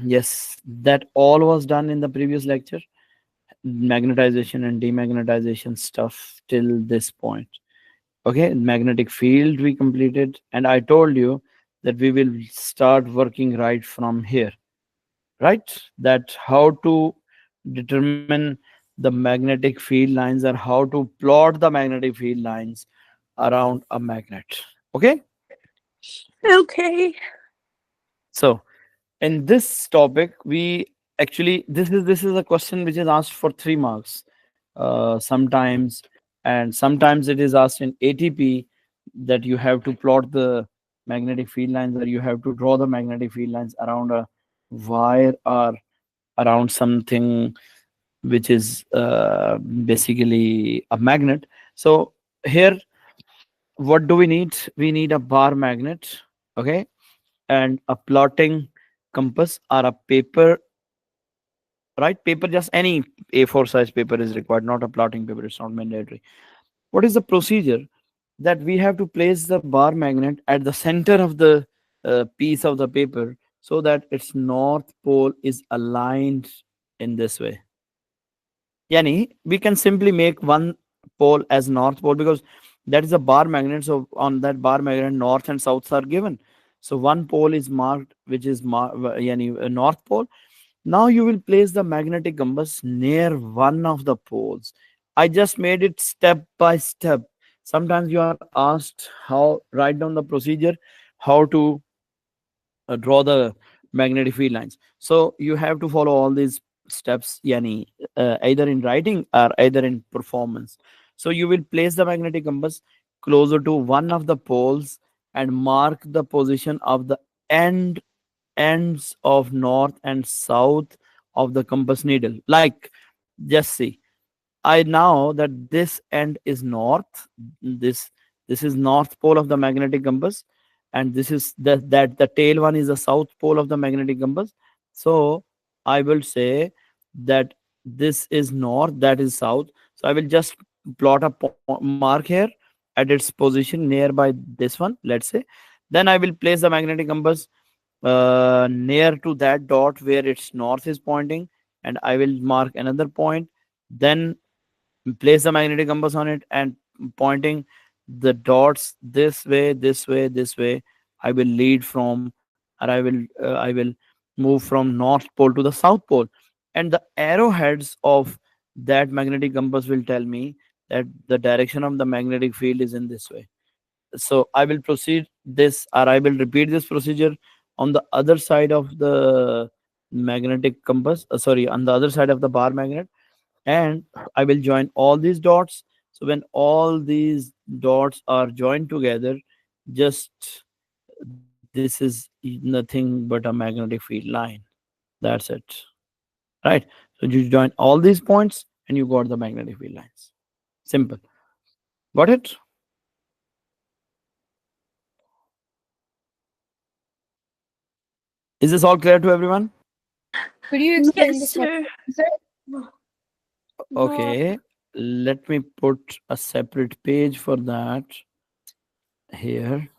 Yes, that all was done in the previous lecture. Magnetization and demagnetization stuff till this point. Okay, magnetic field we completed, and I told you that we will start working right from here, right? That how to determine the magnetic field lines or how to plot the magnetic field lines around a magnet. Okay, Okay. so in this topic we actually, this is a question which is asked for 3 marks sometimes, and sometimes it is asked in ATP, that you have to plot the magnetic field lines or you have to draw the magnetic field lines around a wire or around something which is basically a magnet. So here, what do we need? We need a bar magnet, okay, and a plotting compass or a paper, right? Paper, just any A4 size paper is required, not a plotting paper, it's not mandatory. What is the procedure? That we have to place the bar magnet at the center of the piece of the paper, so that its north pole is aligned in this way. Yani, we can simply make one pole as north pole, because that is a bar magnet. So on that bar magnet, north and south are given. So one pole is marked, which is yani, north pole. Now you will place the magnetic compass near one of the poles. I just made it step by step. Sometimes you are asked how, write down the procedure, how to draw the magnetic field lines. So you have to follow all these steps, yani, either in writing or either in performance. So you will place the magnetic compass closer to one of the poles and mark the position of the ends of north and south of the compass needle. Like, just see, I know that this end is north. This is north pole of the magnetic compass, and this is the tail one is the south pole of the magnetic compass. So I will say that this is north, that is south. So I will just plot a mark here at its position nearby this one, let's say. Then I will place the magnetic compass near to that dot where its north is pointing, and I will mark another point. Then place the magnetic compass on it and pointing the dots this way, this way, this way. I will lead from, or I will move from north pole to the south pole, and the arrowheads of that magnetic compass will tell me that the direction of the magnetic field is in this way. So I will proceed this, or I will repeat this procedure on the other side of the magnetic compass, sorry, on the other side of the bar magnet, and I will join all these dots. So when all these dots are joined together, just this is nothing but a magnetic field line. That's it, right? So you join all these points and you got the magnetic field lines. Simple. Got it? Is this all clear to everyone? Could you explain Yes, this one, sir. sir? No. Okay. Let me put a separate page for that here.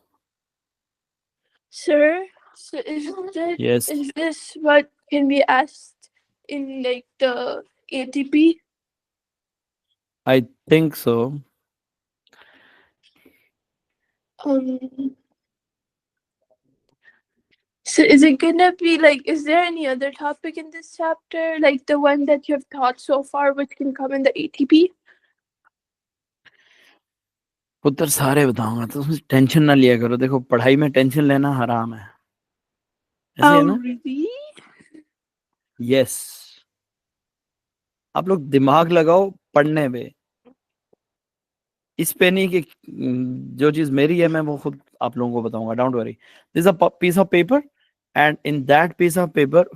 Sir, so Yes, is this what can be asked in like the ATP? I think so. Um, so is it gonna be like, is there any other topic in this chapter, like the one that you have taught so far, which can come in the ATP? पुत्र सारे बताऊंगा, तो उसमें tension ना लिया करो. देखो, पढ़ाई में टेंशन लेना हराम है, ऐसे है Oh, ना? really? यस, आप लोग दिमाग लगाओ पढ़ने पे, इस पे नहीं कि जो चीज मेरी है मैं वो खुद आप लोगों को बताऊंगा. Don't worry. This a piece of paper, and in that piece of paper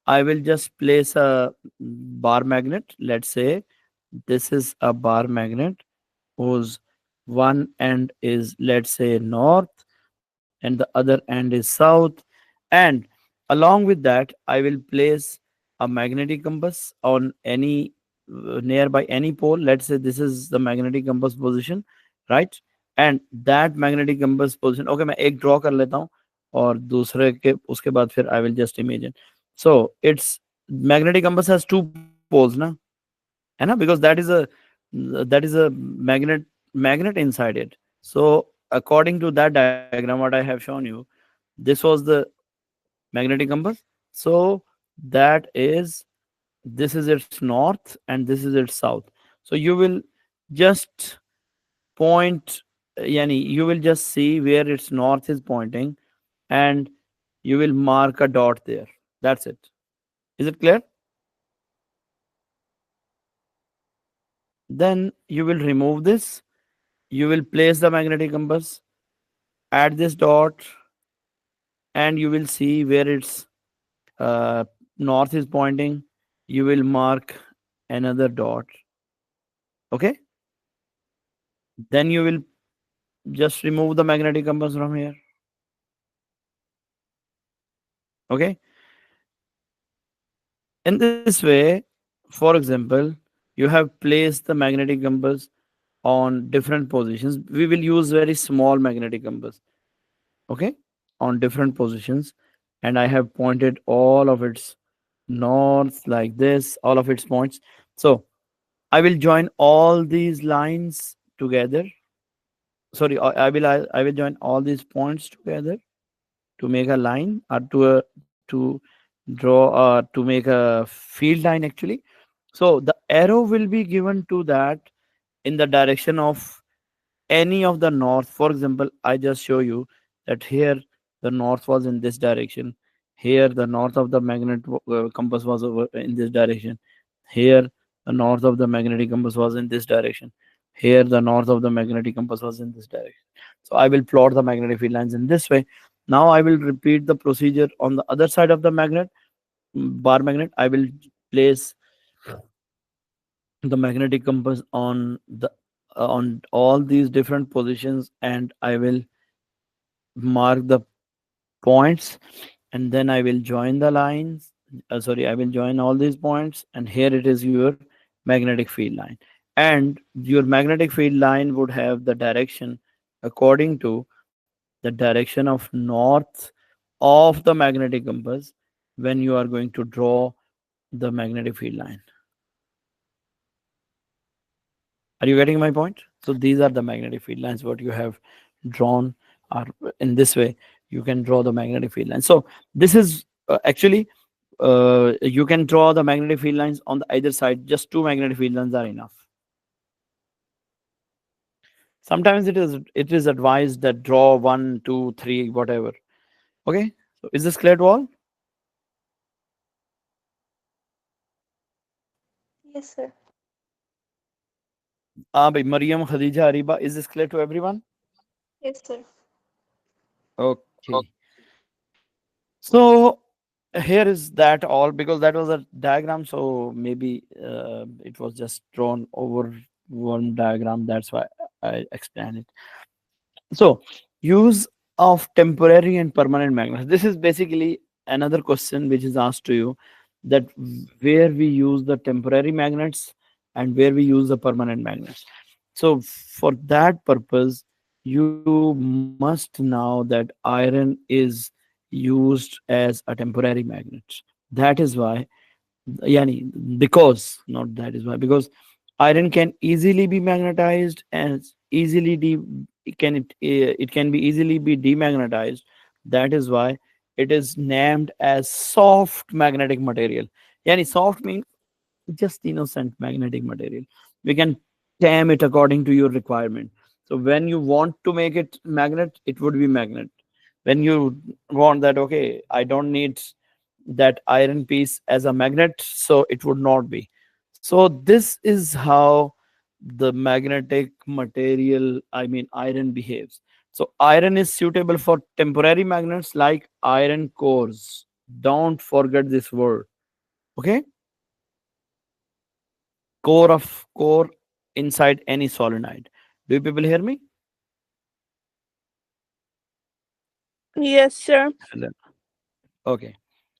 I will just place a bar magnet. Let's say this is a bar magnet whose one end is, let's say, north, and the other end is south. And along with that, I will place a magnetic compass on any nearby any pole. Let's say this is the magnetic compass position, right? And that magnetic compass position, okay, मैं एक draw कर लेता हूँ, और दूसरे के उसके बाद फिर I will just imagine. So its magnetic compass has two poles, na? है ना? Because that is a magnet inside it. So according to that diagram, what I have shown you, this was the magnetic compass. So that is, this is its north and this is its south. So you will just point, yani you will just see where its north is pointing, and you will mark a dot there. That's it. Is it clear? Then you will remove this. You will place the magnetic compass at this dot, and you will see where its uh, north is pointing. You will mark another dot. Okay. Then you will just remove the magnetic compass from here. Okay. In this way, for example, you have placed the magnetic compass on different positions. We will use very small magnetic compass. Okay. On different positions, and I have pointed all of its north like this, all of its points. So I will join all these lines together. Sorry, I will join all these points together to make a line, or to draw, to make a field line actually. So the arrow will be given to that in the direction of any of the north. For example, I just show you that here the north was in this direction. Here the north of the compass was over in this direction. Here the north of the magnetic compass was in this direction. Here the north of the magnetic compass was in this direction. So I will plot the magnetic field lines in this way. Now I will repeat the procedure on the other side of the bar magnet. I will place the magnetic compass on the on all these different positions, and I will mark the points, and then I will join the lines. Sorry, I will join all these points, and here it is your magnetic field line. And your magnetic field line would have the direction according to the direction of north of the magnetic compass when you are going to draw the magnetic field line. Are you getting my point? So these are the magnetic field lines what you have drawn, or in this way you can draw the magnetic field line. So this is actually, you can draw the magnetic field lines on the either side. Just two magnetic field lines are enough. Sometimes it is advised that draw one, two, three, whatever. Okay. So is this clear to all? Yes, sir. Bhai, Mariam, Khadija, Ariba, is this clear to everyone? Yes, sir. Okay. So here is that all, because that was a diagram. So maybe it was just drawn over one diagram. That's why I explained it. So use of temporary and permanent magnets. This is basically another question which is asked to you, that where we use the temporary magnets and where we use the permanent magnets. So for that purpose, you must know that iron is used as a temporary magnet. That is why, yani, because, not that is why, because iron can easily be magnetized, and easily it can be easily be demagnetized. That is why it is named as soft magnetic material. Yani soft means just innocent magnetic material. We can tame it according to your requirement. So when you want to make it magnet, it would be magnet. When you want that, okay, I don't need that iron piece as a magnet, so it would not be. So this is how the magnetic material, I mean iron, behaves. So iron is suitable for temporary magnets like iron cores. Don't forget this word. Okay. Core inside any solenoid. Do you people hear me? Yes, sir. Hello. Okay.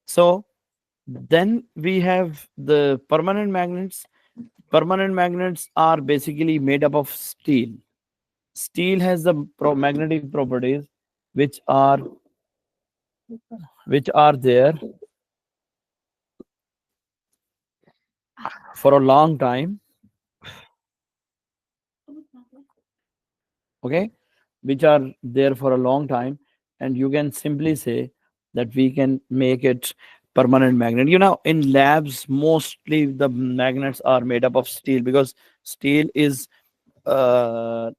So then we have the permanent magnets. Permanent magnets are basically made up of steel. Steel has the magnetic properties which are which are there for a long time, okay, which are there for a long time, and you can simply say that we can make it permanent magnet. In labs, mostly the magnets are made up of steel, because steel is not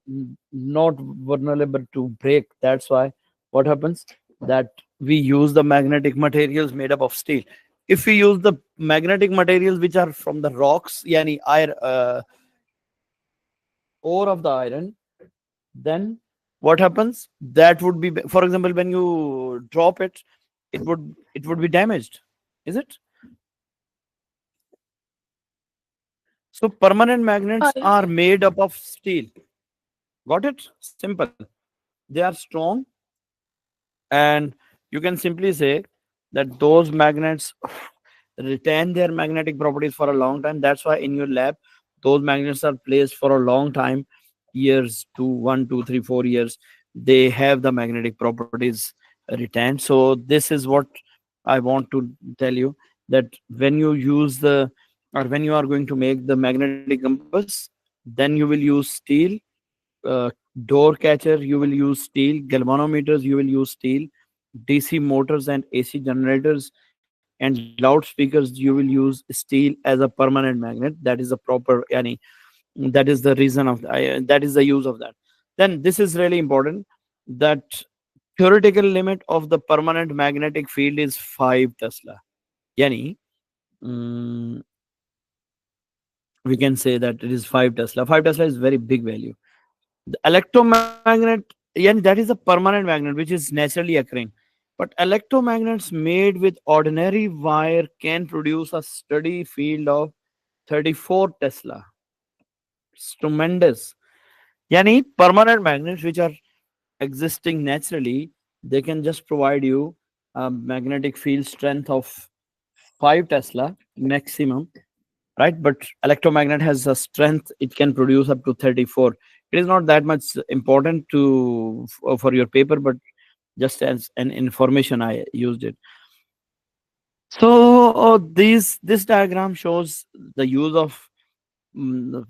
vulnerable to break. That's why what happens, that we use the magnetic materials made up of steel. If we use the magnetic materials which are from the rocks, yani iron, ore of the iron, then what happens, that would be, for example, when you drop it, it would be damaged, is it? So permanent magnets Yeah. are made up of steel. Got it? Simple. They are strong, and you can simply say that those magnets retain their magnetic properties for a long time. That's why in your lab those magnets are placed for a long time, years, 2, 1, 2, 3, 4 years. They have the magnetic properties retained. So this is what I want to tell you, that when you use the, or when you are going to make the magnetic compass, then you will use steel. uh, Door catcher, you will use steel. Galvanometers, you will use steel. DC motors and AC generators and loudspeakers, you will use steel as a permanent magnet. That is a proper, yani, that is the reason of that is the use of that. Then this is really important, that theoretical limit of the permanent magnetic field is 5 Tesla. Yani, mm, we can say that it is 5 Tesla. 5 Tesla is very big value. The electromagnet, yeah, that is a permanent magnet which is naturally occurring. But electromagnets made with ordinary wire can produce a steady field of 34 Tesla. It's tremendous. Yani permanent magnets which are existing naturally, they can just provide you a magnetic field strength of 5 Tesla maximum, right? But electromagnet has a strength, it can produce up to 34. It is not that much important to for your paper, but just as an information I used it. So this diagram shows the use of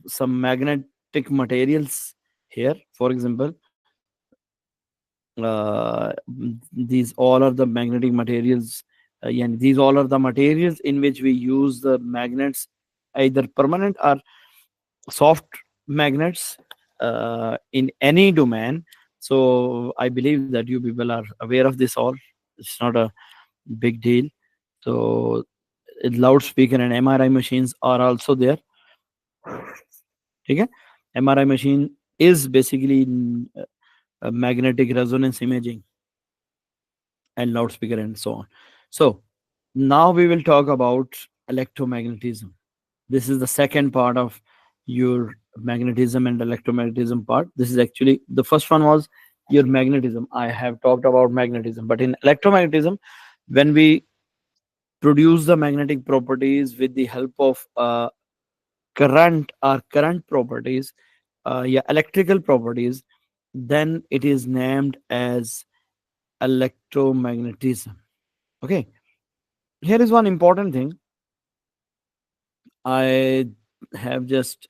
some magnetic materials here. For example, these all are the magnetic materials, and these all are the materials in which we use the magnets, either permanent or soft magnets, in any domain. So I believe that you people are aware of this all. It's not a big deal. So loudspeaker and MRI machines are also there. Okay? MRI machine is basically magnetic resonance imaging and loudspeaker and so on. So now we will talk about electromagnetism. This is the second part of your magnetism and electromagnetism part. This is actually, the first one was your magnetism. I have talked about magnetism, but in electromagnetism, when we produce the magnetic properties with the help of current or current properties, yeah, electrical properties, then it is named as electromagnetism. Okay, here is one important thing. I have just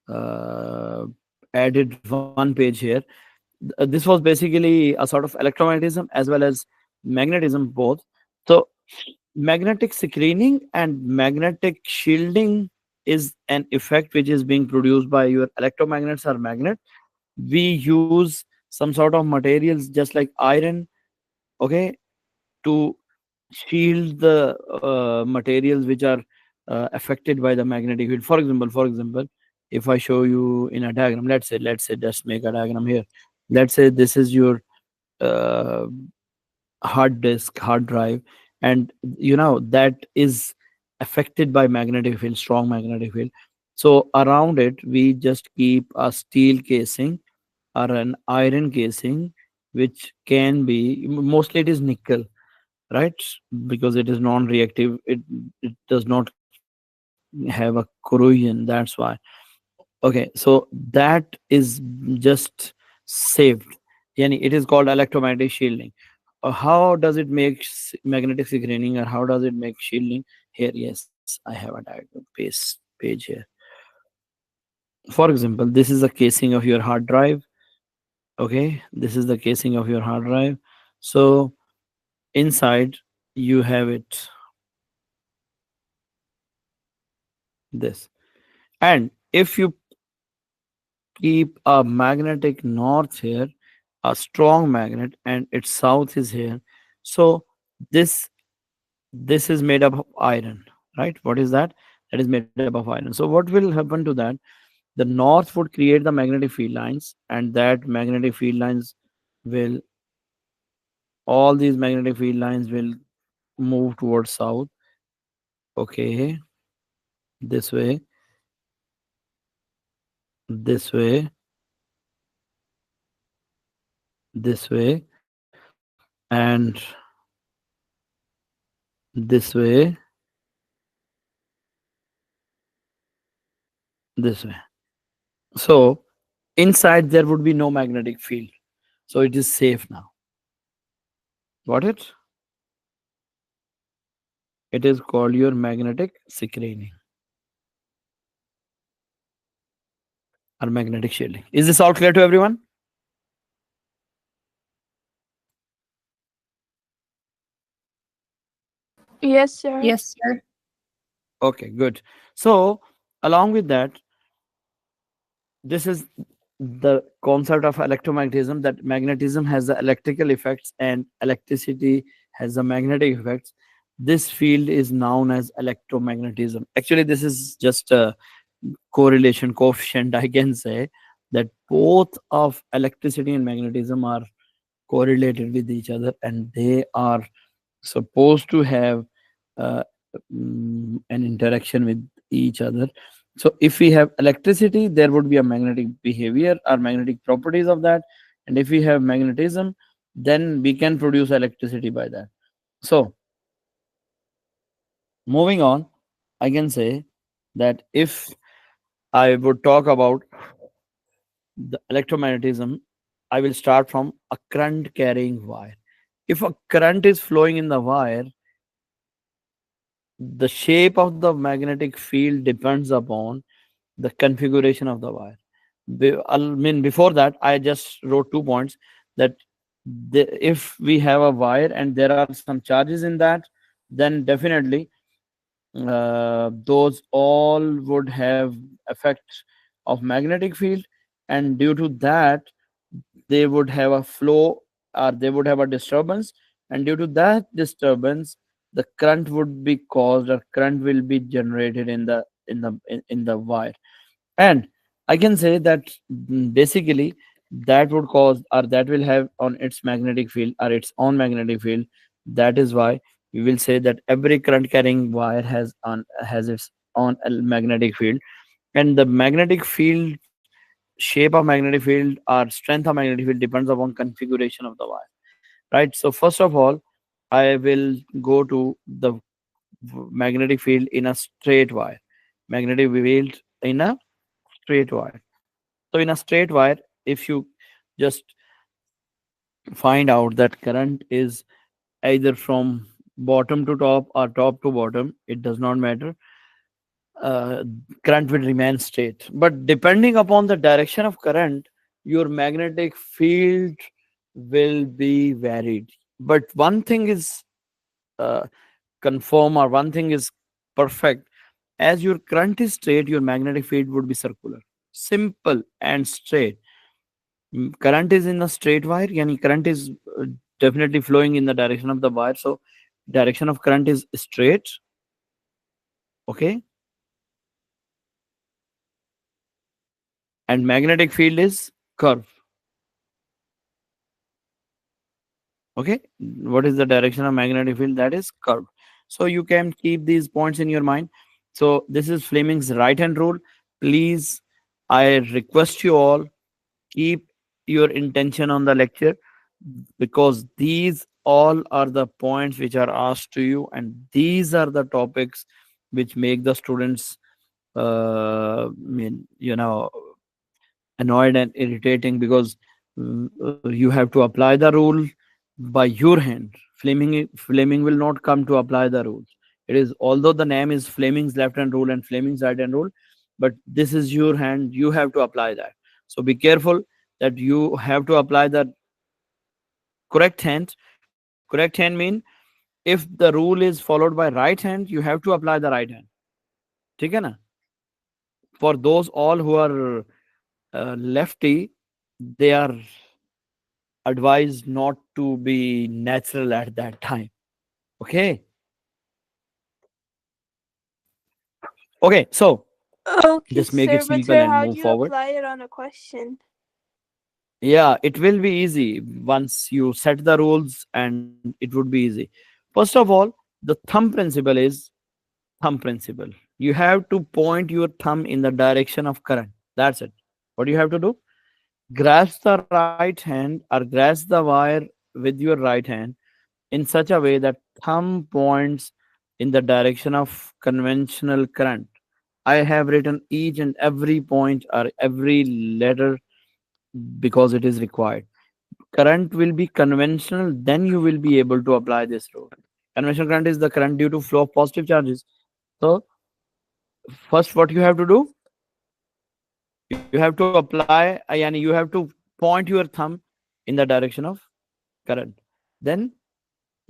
uh, added one page here. This was basically a sort of electromagnetism as well as magnetism both. So magnetic screening and magnetic shielding is an effect which is being produced by your electromagnets or magnet. We use some sort of materials just like iron, okay, to shield the materials which are affected by the magnetic field. For example, if I show you in a diagram, let's say just make a diagram here. Let's say this is your uh, hard disk, hard drive, and that is affected by magnetic field, strong magnetic field. So around it we just keep a steel casing or an iron casing, which can be, mostly it is nickel, right? Because it is non-reactive, it does not have a corrosion. That's why. Okay, so that is just saved. Yani it is called electromagnetic shielding. How does it make magnetic screening, or how does it make shielding? Here, yes, I have a diagram paste. page here. For example, this is the casing of your hard drive. Okay, this is the casing of your hard drive. So inside you have it, this. And if you keep a magnetic north here, a strong magnet, and its south is here, so this this is made up of iron, right? What is that? That is made up of iron. So what will happen to that? The north would create the magnetic field lines, and that magnetic field lines will, all these magnetic field lines will move towards south. Okay, this way, this way, this way, and this way, this way. So inside there would be no magnetic field. So it is safe now. Got it? It is called your magnetic screening or magnetic shielding. Is this all clear to everyone? Yes, sir. Yes, sir. Okay, good. So along with that, this is the concept of electromagnetism, that magnetism has the electrical effects and electricity has the magnetic effects. This field is known as electromagnetism. Actually, this is just a correlation coefficient, I can say, that both of electricity and magnetism are correlated with each other, and they are supposed to have uh, an interaction with each other. So if we have electricity, there would be a magnetic behavior or magnetic properties of that. And if we have magnetism, then we can produce electricity by that. So moving on, I can say that if I would talk about the electromagnetism, I will start from a current carrying wire. If a current is flowing in the wire, the shape of the magnetic field depends upon the configuration of the wire. I mean, before that, I just wrote 2 points that if we have a wire and there are some charges in that, then definitely those all would have effect of magnetic field, and due to that they would have a flow or they would have a disturbance, and due to that disturbance the current would be caused or current will be generated in the wire. And I can say that basically that would cause or that will have on its magnetic field or its own magnetic field. That is why we will say that every current carrying wire has its own magnetic field, and the magnetic field, shape of magnetic field or strength of magnetic field depends upon configuration of the wire, right? So first of all, I will go to the magnetic field in a straight wire. Magnetic field in a straight wire. So in a straight wire, if you just find out that current is either from bottom to top or top to bottom, it does not matter. uh, Current will remain straight. But depending upon the direction of current, your magnetic field will be varied. But one thing is uh, confirm, or one thing is perfect. As your current is straight, your magnetic field would be circular, simple and straight. Current is in a straight wire, yani current is definitely flowing in the direction of the wire. So direction of current is straight. Okay, and magnetic field is curve. Okay, what is the direction of magnetic field? That is curve. So you can keep these points in your mind. So this is Fleming's right hand rule. Please, I request you all, keep your intention on the lecture, because these all are the points which are asked to you, and these are the topics which make the students annoyed and irritating, because you have to apply the rule by your hand. Fleming will not come to apply the rules. It is, although the name is Fleming's left hand rule and Fleming's right hand rule, but this is your hand. You have to apply that. So be careful that you have to apply the correct hand. Correct hand mean if the rule is followed by right hand, you have to apply the right hand. ठीक है ना? For those all who are lefty, they are advised not to be natural at that time. Okay. Okay. So Okay, just make sir, it but simple sir, and how do move you forward. apply it on a question? Yeah, it will be easy once you set the rules, and it would be easy. First of all, the thumb principle is thumb principle. You have to point your thumb in the direction of current. That's it. What do you have to do? Grasp the right hand or grasp the wire with your right hand in such a way that thumb points in the direction of conventional current. I have written each and every point or every letter because it is required. Current will be conventional, then you will be able to apply this rule. Conventional current is the current due to flow of positive charges. So, first, what you have to do, you have to apply, yani you have to point your thumb in the direction of current. Then,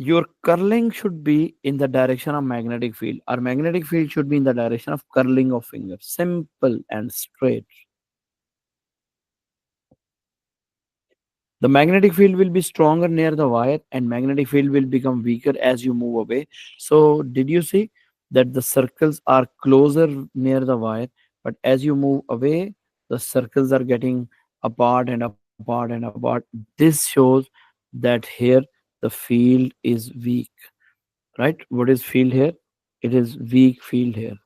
your curling should be in the direction of magnetic field. Our magnetic field should be in the direction of curling of fingers. Simple and straight. The magnetic field will be stronger near the wire and magnetic field will become weaker as you move away. So did you see that the circles are closer near the wire, but as you move away, the circles are getting apart and apart and apart. This shows that here the field is weak, right? What is field here? It is weak field here.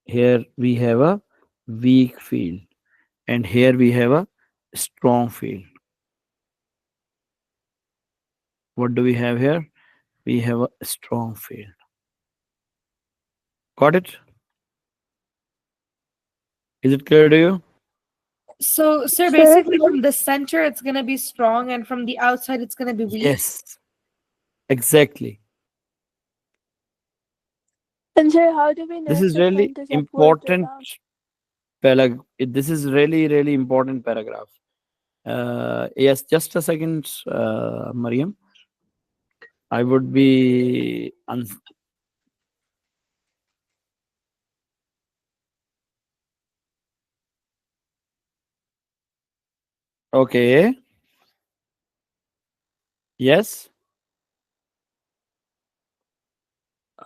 Here we have a weak field and here we have a strong field. What do we have here? We have a strong field. Got it? Is it clear to you? So, sir, Sir? basically from the center it's gonna be strong, and from the outside it's gonna be weak. Yes, exactly. And sir, how do we know This if is the really current is upwards or important. down? This is really, really important paragraph. Yes, just a second, Mariam. I would be. Okay. Yes.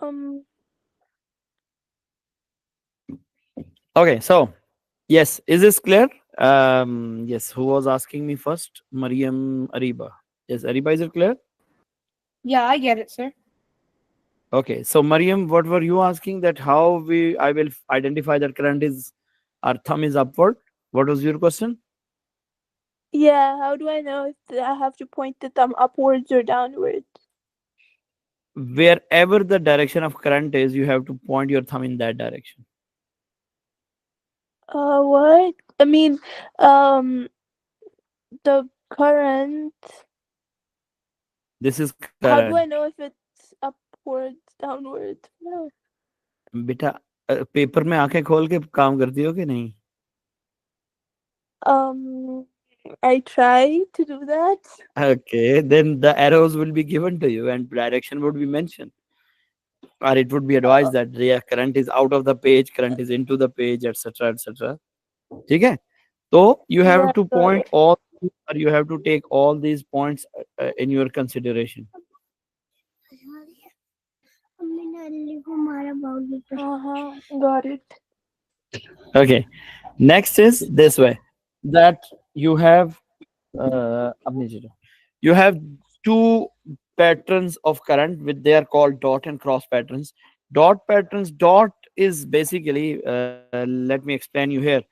Um, Okay. So, yes, is this clear? Yes. Who was asking me first? Mariam Ariba. Yes, Ariba, is it clear? Yeah, I get it, sir. Okay, so Mariam, what were you asking that how I will identify that current is our thumb is upward? What was your question? yeah, how do I know if I have to point the thumb upwards or downwards? Wherever the direction of current is, you have to point your thumb in that direction. What? I mean, um, the current. This is How current. do I know if it's upwards, downwards? No. बेटा paper में आंखें खोल के काम करती हो कि नहीं? Um, I try to do that. Okay, then the arrows will be given to you and direction would be mentioned. Or it would be Uh, advised that the current is out of the page, current is into the page, etc. etc. ठीक है? So you have yeah, to got point it. all, or you have to take all these points in your consideration. Got it. Okay. Next is this way that you have अपनी चीज़ों- you have two patterns of current with they are called dot and cross patterns. Dot patterns. Dot is basically let me explain you here.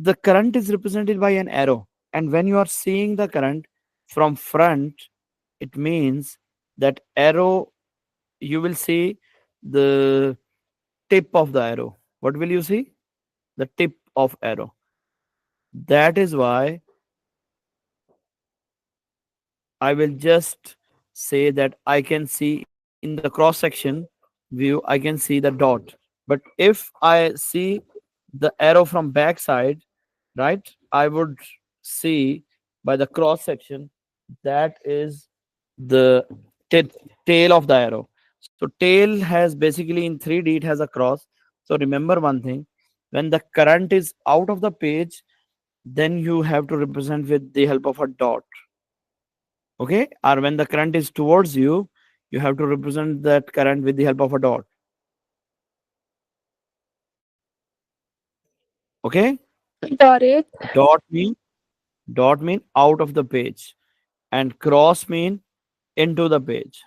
The current is represented by an arrow, and when you are seeing the current from front, it means that arrow, you will see the tip of the arrow. What will you see? The tip of arrow. That is why I will just say that I can see in the cross section view, I can see the dot. But if I see the arrow from back side, right, I would see by the cross section that is the ta- tail of the arrow. So tail has basically in 3D it has a cross. So remember one thing, when the current is out of the page, then you have to represent with the help of a dot. Okay, or when the current is towards you, you have to represent that current with the help of a dot. Okay, Got it. dot mean out of the page, and cross mean into the page.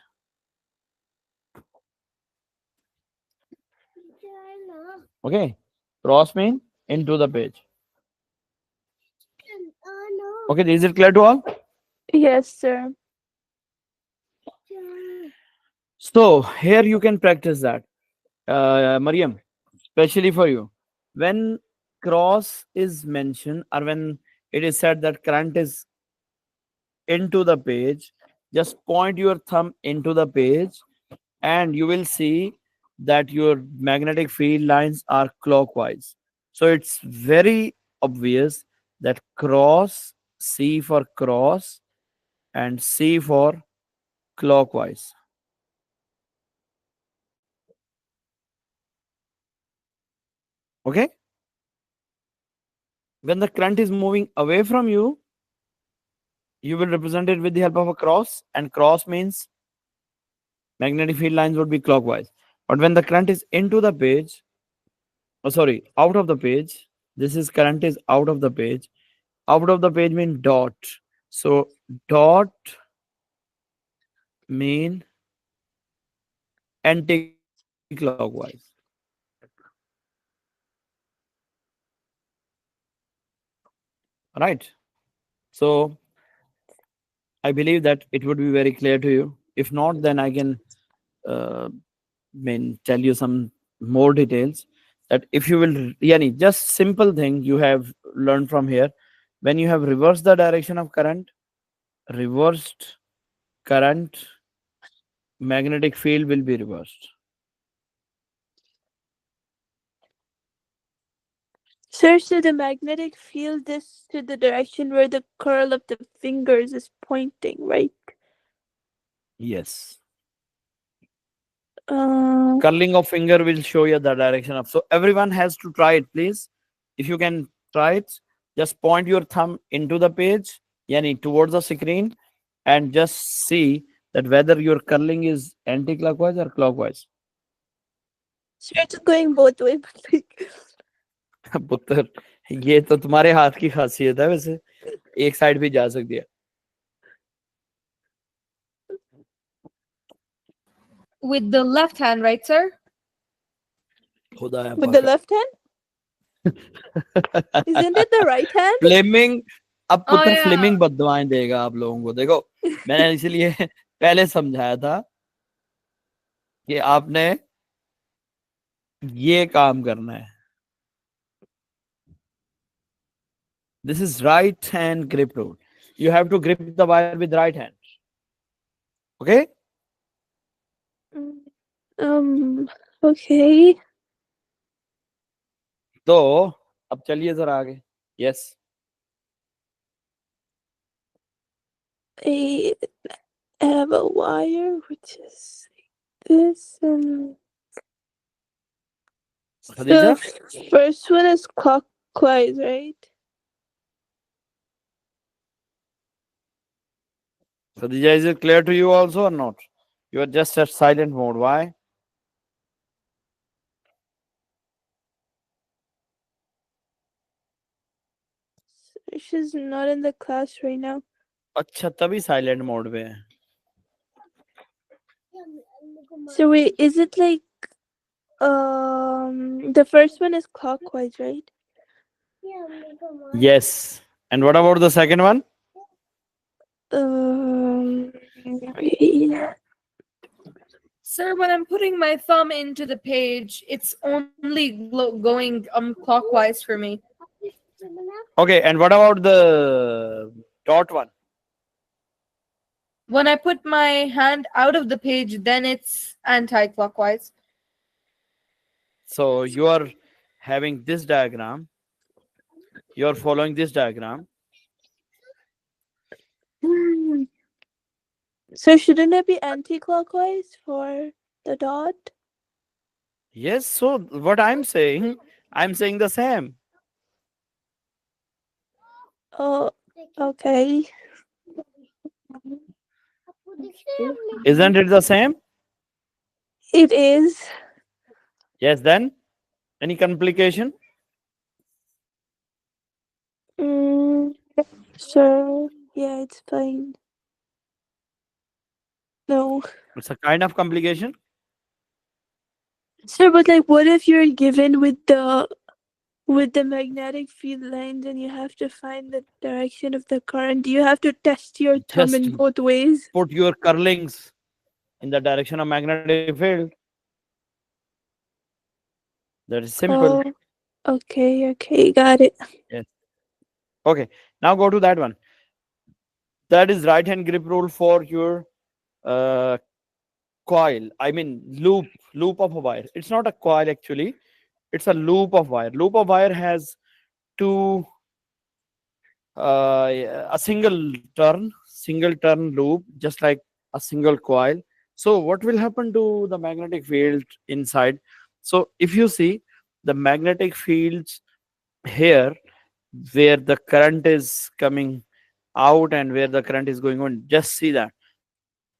Okay, cross mean into the page. Okay, is it clear to all? Yes, sir. So here you can practice that, Mariam, especially for you. When cross is mentioned, or when it is said that current is into the page, just point your thumb into the page, and you will see that your magnetic field lines are clockwise. So it's very obvious that cross, C for cross, and C for clockwise. Okay, when the current is moving away from you, you will represent it with the help of a cross, and cross means magnetic field lines would be clockwise. But when the current is into the page, oh sorry, out of the page, this is current is out of the page. Out of the page mean dot. So dot mean anti-clockwise, right? So I believe that it would be very clear to you. If not, then I can uh, tell you some more details. That if you will, yani, just simple thing you have learned from here. When you have reversed the direction of current, reversed current, magnetic field will be reversed. Sir, so the magnetic field is to the direction where the curl of the fingers is pointing, right? Yes. Uh, Curling of finger will show you the direction of. So everyone has to try it, please. If you can try it, just point your thumb into the page, yani towards the screen, and just see that whether your curling is anti-clockwise or clockwise. sir, it's going both way, but like, पुत्र, ये तो तुम्हारे हाथ की खासियत है वैसे, एक साइड भी जा सकती है. With the left hand, right, sir? खुदा है with the पाक. left hand, isn't it the right hand? Fleming, अब Oh पुत्र yeah. फ्लेमिंग बददुआएं देगा आप लोगों को. देखो, मैंने इसलिए पहले समझाया था कि आपने ये काम करना है. This is right hand grip rule. You have to grip the wire with right hand. Okay? Mm, Okay. तो अब चलिए जरा आगे. Yes. I have a wire which is this, and Khadija? the first one is clockwise, right? Khadija, is it clear to you also or not? You are just at silent mode. Why? She's not in the class right now. अच्छा तभी silent mode पे है. So wait, is it like the first one is clockwise, right? Yes. And what about the second one? Wait. Sir, when I'm putting my thumb into the page, it's only going clockwise for me. Okay. And what about the dot one? When I put my hand out of the page, then it's anti-clockwise. So you are having this diagram, you are following this diagram. Hmm. So shouldn't it be anti-clockwise for the dot? Yes, so what I'm saying the same. Oh, okay. Isn't it the same? It is. Yes, then any complication? Mm, sure. Yeah, it's fine. No. It's a kind of complication. Sir, but like what if you're given with the magnetic field lines and you have to find the direction of the current? Do you have to test your thumb Just in both ways? put your curlings in the direction of magnetic field. That is simple. Oh, okay, okay, got it. Yes. Okay. Now go to that one. That is right hand grip rule for your uh, coil. I mean loop of a wire. It's not a coil actually. It's a loop of wire. Loop of wire has two a single turn loop, just like a single coil. So what will happen to the magnetic field inside? So if you see the magnetic fields here, where the current is coming out and where the current is going on, just see that.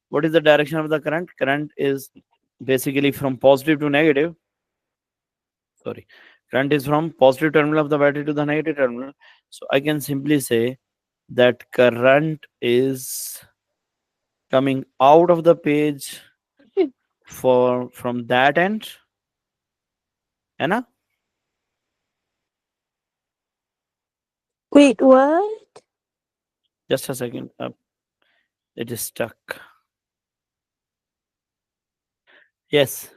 What is the direction of the current is basically from positive to negative. Sorry, current is from positive terminal of the battery to the negative terminal. So I can simply say that current is coming out of the page for from that end, है ना? Wait, what? Just a second, it is stuck. Yes,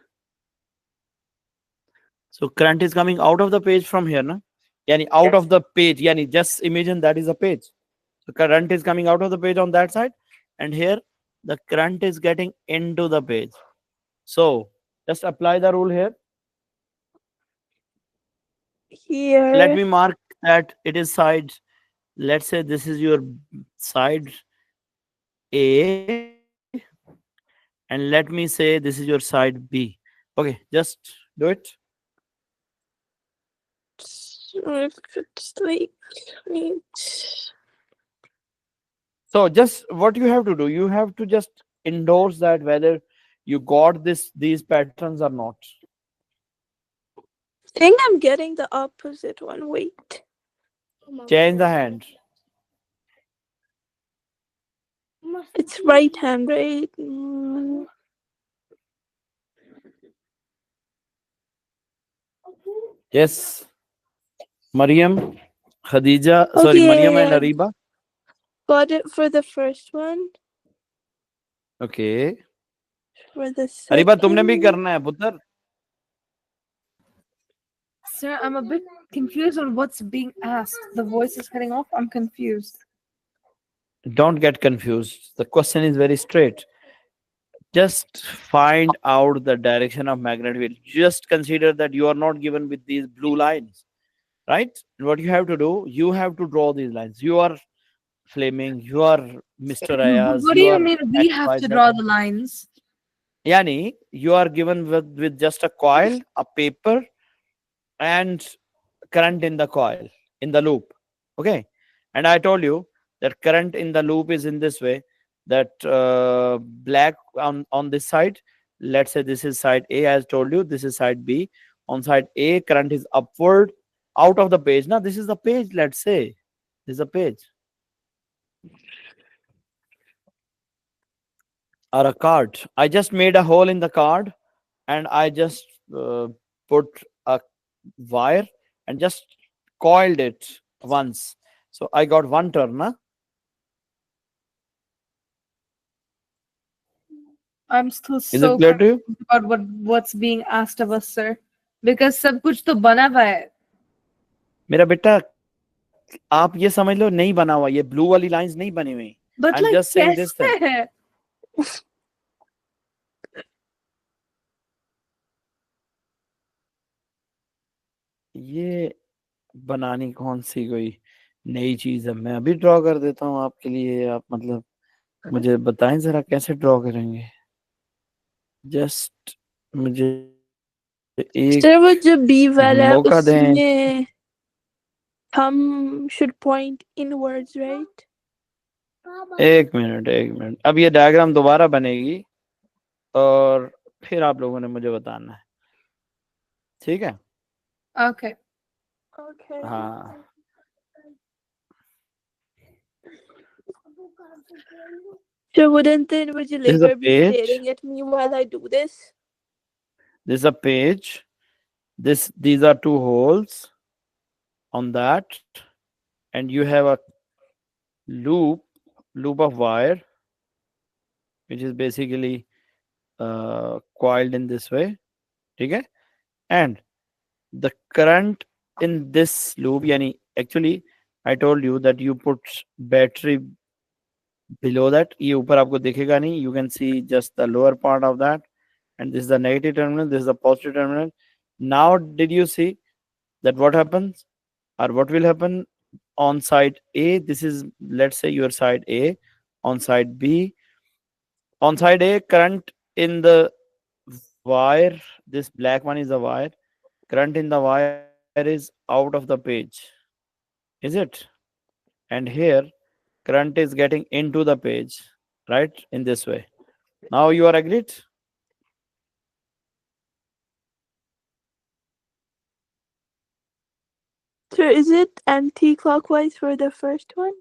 so current is coming out of the page from here, na? Yani out of the page, yani just imagine that is a page. So current is coming out of the page on that side, and here the current is getting into the page. So just apply the rule here. Let Here. me mark that it is side. Let's say this is your side A, and let me say this is your side B. Okay, just do it. If it's like, wait. So just what you have to do, you have to just endorse that whether you got these patterns or not. I think I'm getting the opposite one. Wait. Change the hand. It's right hand, right? Mm. Yes, Mariam, Khadija, sorry, Okay, Mariam yeah, and yeah, Ariba. got it for the first one. Okay. For the Ariba, तुमने भी second. करना है पुत्र. Sir, I'm a bit confused on what's being asked. The voice is cutting off. I'm confused. Don't get confused. The question is very straight. Just find out the direction of magnetic field. Just consider that you are not given with these blue lines, right? And what you have to do, you have to draw these lines. You are Fleming, you are Mr. Ayaz, What do you you are mean we have to XYZ. draw the lines? Yani, you are given with just a coil, a paper, and current in the coil, in the loop. Okay. And I told you that current in the loop is in this way, that black on this side. Let's say this is side A, as told you, this is side B. On side A, current is upward out of the page. Now, this is the page, let's say. This is a page or a card. I just made a hole in the card and I just put a wire and just coiled it once. So I got one turn. Huh? I'm still Is it so clear to you? confused about what's being asked of us, sir. Because सब कुछ तो बना हुआ है. मेरा बेटा आप ये समझ लो नहीं बना हुआ ये ब्लू वाली लाइंस नहीं बनी हुई But I am like just saying this thing कैसे है? ये बनानी कौन सी कोई नई चीज है? मैं अभी ड्रॉ कर देता हूँ आपके लिए। आप मतलब मुझे बताएं जरा कैसे ड्रॉ करेंगे। जस्ट मुझे एक सर वो जो बी वाला है मौका दें। उसमें हम should point inwards, right? एक मिनट, एक मिनट। अब ये डायग्राम दोबारा बनेगी और फिर आप लोगों ने मुझे बताना है, ठीक है? Okay. Okay. हाँ, So wouldn't the this is a invigilator be page. staring at me while I do this? This is a page. These are two holes on that, and you have a loop loop of wire, which is basically coiled in this way. Okay, and the current in this loop, yani actually I told you that you put battery below that. ये ऊपर आपको दिखेगा नहीं. You can see just the lower part of that, and this is the negative terminal, this is the positive terminal. Now did you see that what happens or what will happen on side A? This is, let's say, your side A. On side B, on side A, current in the wire, this black one is the wire. Current in the wire is out of the page, is it? And here current is getting into the page, right, in this way. Now you are agreed? So is it anti-clockwise for the first one?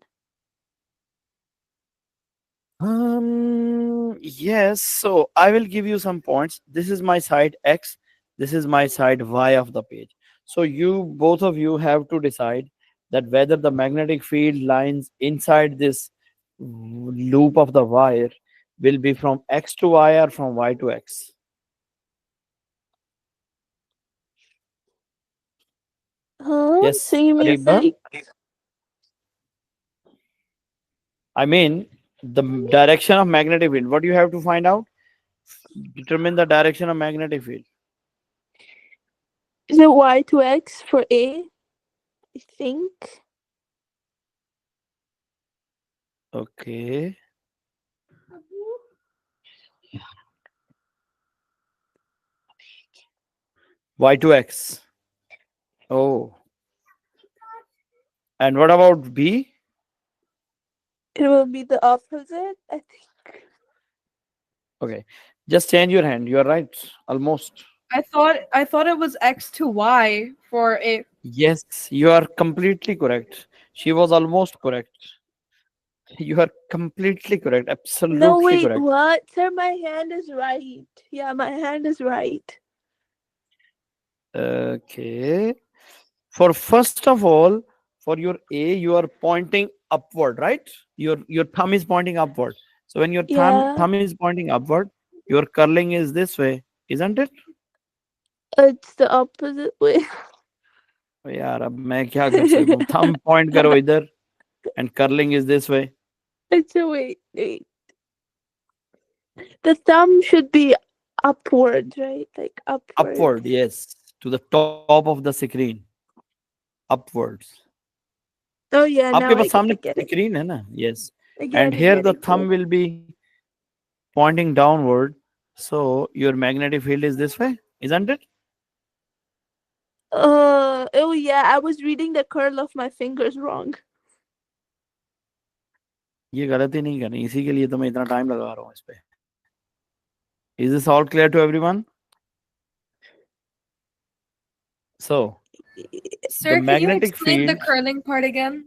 Yes. So I will give you some points. This is my side X. This is my side Y of the page. So you, both of you, have to decide that whether the magnetic field lines inside this loop of the wire will be from X to Y or from Y to X. Huh? So Yes, you mean Ariba. like I mean the direction of magnetic field. What do you have to find out? Determine the direction of magnetic field. is it y to x for A? I think. Okay. Y to X. Oh. And what about B? It will be the opposite, I think. Okay. Just change your hand. You are right. Almost. I thought it was X to Y for A. Yes, you are completely correct. She was almost correct. You are completely correct. No, Absolutely wait, correct. what? Sir, my hand is right. Yeah, my hand is right. Okay. For first of all, for your A, you are pointing upward, right? Your thumb is pointing upward. So when your Yeah, thumb is pointing upward, your curling is this way, isn't it? it's the opposite way. यार अब मैं क्या कर सकता हूँ? Thumb point करो इधर and curling is this way. It's a wait. The thumb should be upwards, right? Like upwards. Upward, yes, to the top of the screen. Upwards. Oh yeah, आपके now पास सामने I get it. screen है ना? Yes. And I here get the it. thumb will be pointing downward. So your magnetic field is this way, isn't it? Oh yeah, I was reading the curl of my fingers wrong. ये गलती नहीं करनी, इसी के लिए तो मैं इतना टाइम लगा रहा हूँ इस पे. Is this all clear to everyone? So the Sir, can you magnetic explain the field, curling part again?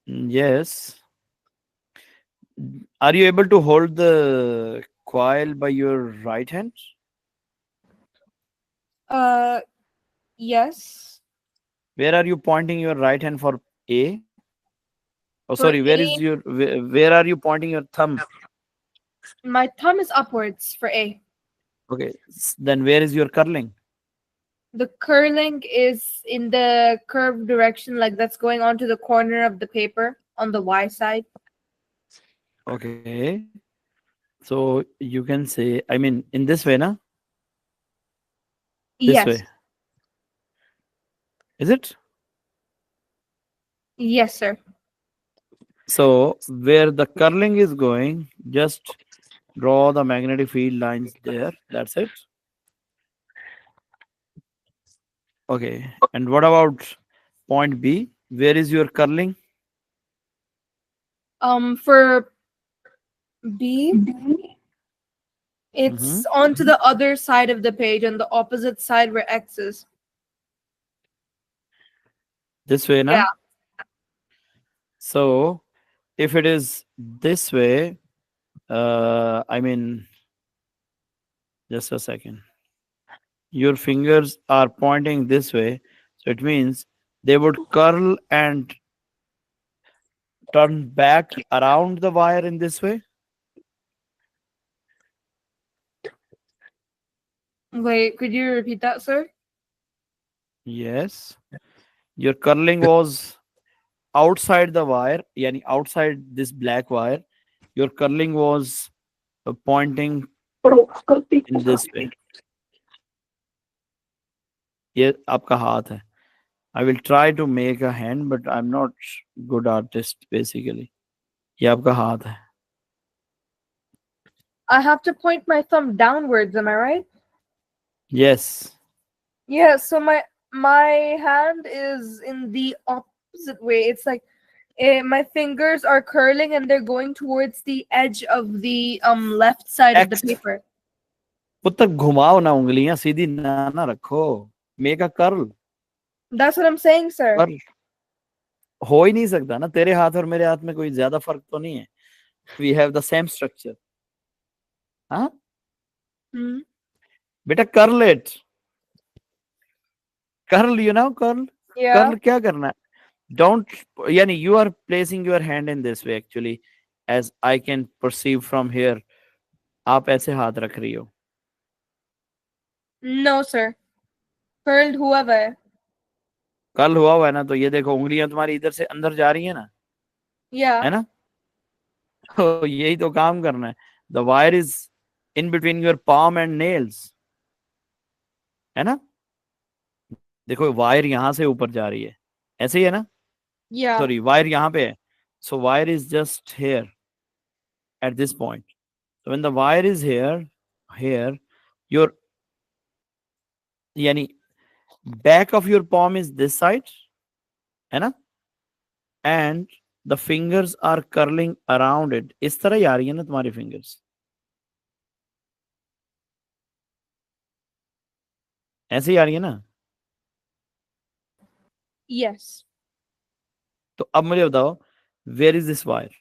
yes. Are you able to hold the coil by your right hand? Uh, yes. Where are you pointing your right hand for A? Oh, sorry. For Where is A, your where are you pointing your thumb? my thumb is upwards for A. Okay. Then where is your curling? The curling is in the curved direction, like that's going onto the corner of the paper on the Y side. Okay. So you can say, I mean, in this way, na? This Yes. way. Is it? Yes, sir. So where the curling is going, just draw the magnetic field lines there. That's it. Okay. And what about point B? Where is your curling? For B, Hmm. it's onto the other side of the page, on the opposite side where X is. This way, Yeah. na? So if it is this way, I mean, just a second. Your fingers are pointing this way. So it means they would curl and turn back around the wire in this way. Wait, could you repeat that, sir? Yes. Your curling was outside the wire, yani outside this black wire. Your curling was pointing in this way. ये आपका हाथ है. I will try to make a hand, but I'm not good artist basically. ये आपका हाथ है. I have to point my thumb downwards, am I right? Yes. Yeah, so my hand is in the opposite way. It's like my fingers are curling and they're going towards the edge of the left side of the X. paper. पुत्र घुमाओ ना उंगलियां सीधी ना ना रखो. Make a curl. That's what I'm saying, sir. Curl. हो ही नहीं सकता ना. तेरे हाथ और मेरे हाथ में कोई ज्यादा फर्क तो नहीं है. We have the same structure. हाँ Hmm. बेटा curl it. Curl, you know, curl. Yeah. Curl क्या करना है? Don't, yani you are placing your hand in this way actually, as I can perceive from here. आप ऐसे हाथ रख रही हो. No, sir. Curled whoever. कल हुआ है ना, तो ये देखो उंगलियां तुम्हारी इधर से अंदर जा रही है ना, Yeah. है ना. तो यही तो काम करना है. The wire is in between your palm and nails, है ना. देखो वायर यहां से ऊपर जा रही है, ऐसे ही है ना. Yeah. सॉरी, वायर यहाँ पे है. So wire is just here at this point. So when the wire is here, your, yani back of your palm is this side, है ना, and the fingers are curling around it. इस तरह ही आ रही है ना तुम्हारी fingers, ऐसे ही आ रही है ना. Yes. तो अब मुझे बताओ, where is this wire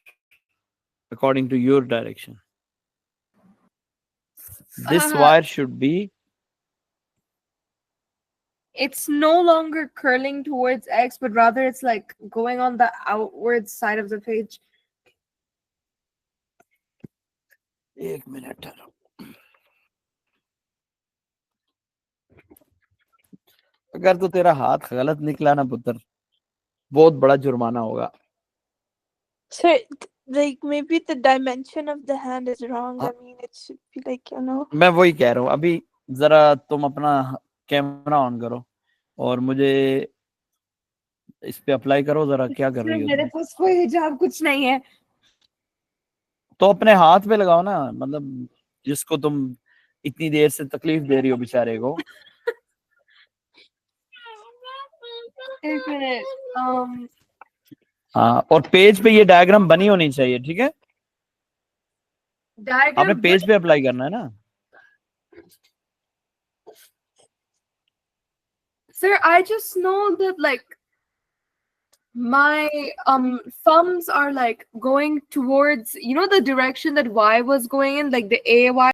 according to your direction? This Uh, wire should be, it's no longer curling towards X, but rather it's like going on the outward side of the page. एक minute, अगर तो तेरा हाथ गलत निकला ना पुत्र, बहुत बड़ा जुर्माना होगा. So, like, maybe the dimension of the hand is wrong. हाँ, I mean, it should be like, you know. मैं वही कह रहा हूँ. अभी जरा तुम अपना कैमरा ऑन करो और मुझे इस पे अप्लाई करो जरा. क्या कर Sir, रही हो मेरे तुम? पास कोई हिजाब कुछ नहीं है. तो अपने हाथ पे लगाओ ना, मतलब जिसको तुम इतनी देर से तकलीफ दे रही हो बेचारे को. एक मिनट. हाँ, और पेज पे ये डायग्राम बनी होनी चाहिए, ठीक है. आपने Diagram. पेज पे अप्लाई करना है ना. Sir, I just know that like my thumbs are like going towards, you know, the direction that Y was going in, like the AY